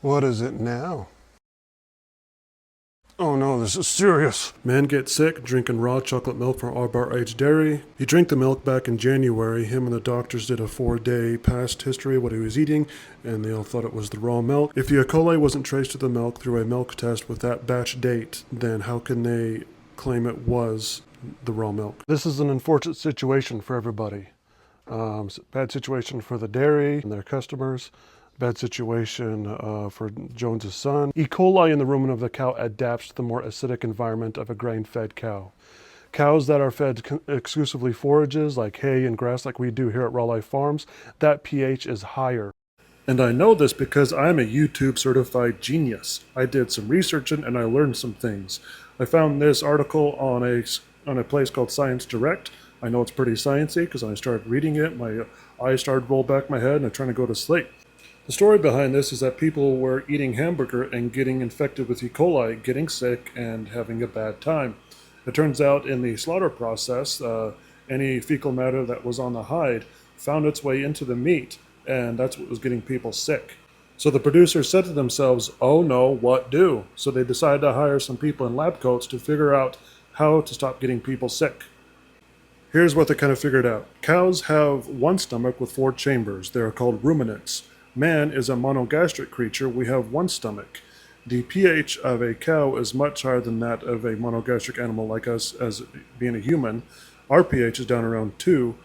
What is it now? Oh no, this is serious. Man gets sick drinking raw chocolate milk from R-Bar H Dairy. He drank the milk back in January. Him and the doctors did a 4-day past history of what he was eating, and they all thought it was the raw milk. If the E. coli wasn't traced to the milk through a milk test with that batch date, then how can they claim it was the raw milk? This is an unfortunate situation for everybody. Bad situation for the dairy and their customers. Bad situation for Jones's son. E. coli in the rumen of the cow adapts to the more acidic environment of a grain-fed cow. Cows that are fed exclusively forages like hay and grass like we do here at Raw Life Farms, that pH is higher. And I know this because I'm a YouTube certified genius. I did some researching and I learned some things. I found this article on a place called Science Direct. I know it's pretty sciencey because when I started reading it, my eyes started to roll back my head and I'm trying to go to sleep. The story behind this is that people were eating hamburger and getting infected with E. coli, getting sick, and having a bad time. It turns out in the slaughter process, any fecal matter that was on the hide found its way into the meat, and that's what was getting people sick. So the producers said to themselves, oh no, what do? So they decided to hire some people in lab coats to figure out how to stop getting people sick. Here's what they kind of figured out. Cows have one stomach with 4 chambers. They're called ruminants. Man is a monogastric creature. We have one stomach. The pH of a cow is much higher than that of a monogastric animal like us as being a human. Our pH is down around 2,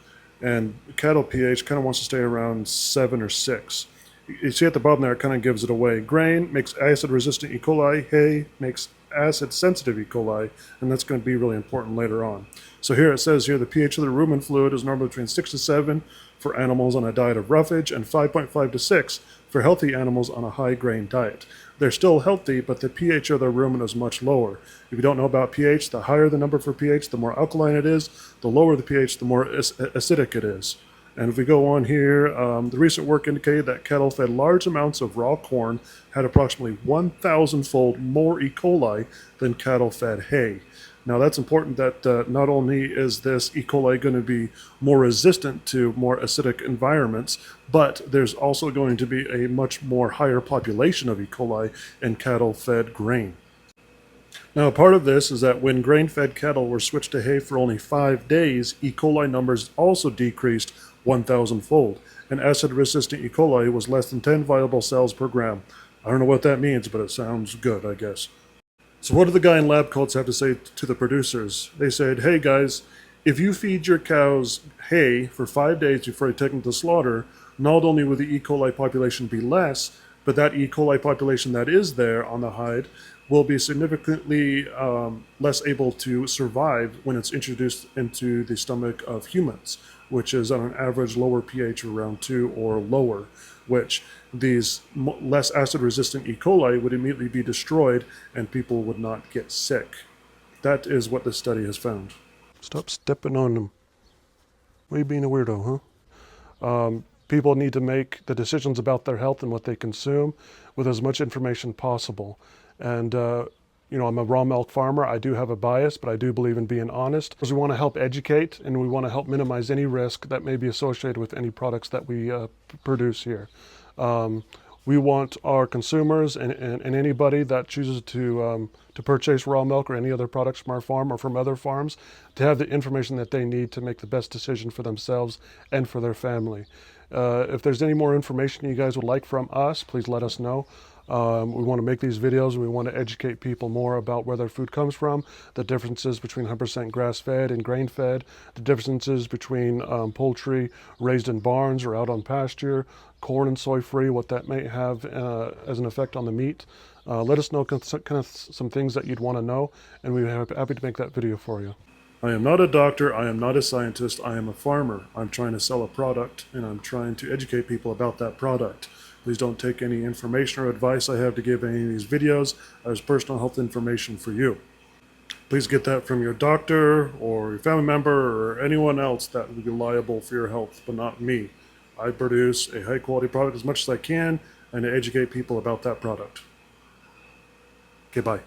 and cattle pH kind of wants to stay around 7 or 6. You see at the bottom there, it kind of gives it away. Grain makes acid-resistant E. coli. Hay makes acid-sensitive E. coli, and that's going to be really important later on. So here it says here the pH of the rumen fluid is normally between 6 to 7 for animals on a diet of roughage and 5.5 to 6 for healthy animals on a high-grain diet. They're still healthy, but the pH of their rumen is much lower. If you don't know about pH, the higher the number for pH, the more alkaline it is. The lower the pH, the more acidic it is. And if we go on here, the recent work indicated that cattle fed large amounts of raw corn had approximately 1,000-fold more E. coli than cattle fed hay. Now that's important that not only is this E. coli going to be more resistant to more acidic environments, but there's also going to be a much more higher population of E. coli in cattle-fed grain. Now, part of this is that when grain-fed cattle were switched to hay for only 5 days, E. coli numbers also decreased 1,000-fold, and acid-resistant E. coli was less than 10 viable cells per gram. I don't know what that means, but it sounds good, I guess. So what did the guy in lab coats have to say to the producers? They said, hey guys, if you feed your cows hay for 5 days before you take them to slaughter, not only will the E. coli population be less, but that E. coli population that is there on the hide will be significantly less able to survive when it's introduced into the stomach of humans, which is on an average lower pH around 2 or lower, which these less acid-resistant E. coli would immediately be destroyed and people would not get sick. That is what this study has found. Stop stepping on them. Why are you being a weirdo, huh? People need to make the decisions about their health and what they consume with as much information possible. And you know, I'm a raw milk farmer. I do have a bias, but I do believe in being honest. Because we want to help educate and we want to help minimize any risk that may be associated with any products that we produce here. We want our consumers and anybody that chooses to purchase raw milk or any other products from our farm or from other farms to have the information that they need to make the best decision for themselves and for their family. If there's any more information you guys would like from us, please let us know. We want to make these videos and we want to educate people more about where their food comes from, the differences between 100% grass-fed and grain-fed, the differences between poultry raised in barns or out on pasture, corn and soy-free, what that may have as an effect on the meat. Let us know kind of some things that you'd want to know, and we'd be happy to make that video for you. I am not a doctor, I am not a scientist, I am a farmer. I'm trying to sell a product, and I'm trying to educate people about that product. Please don't take any information or advice I have to give in any of these videos as personal health information for you. Please get that from your doctor or your family member or anyone else that would be liable for your health, but not me. I produce a high quality product as much as I can and to educate people about that product. Okay, bye.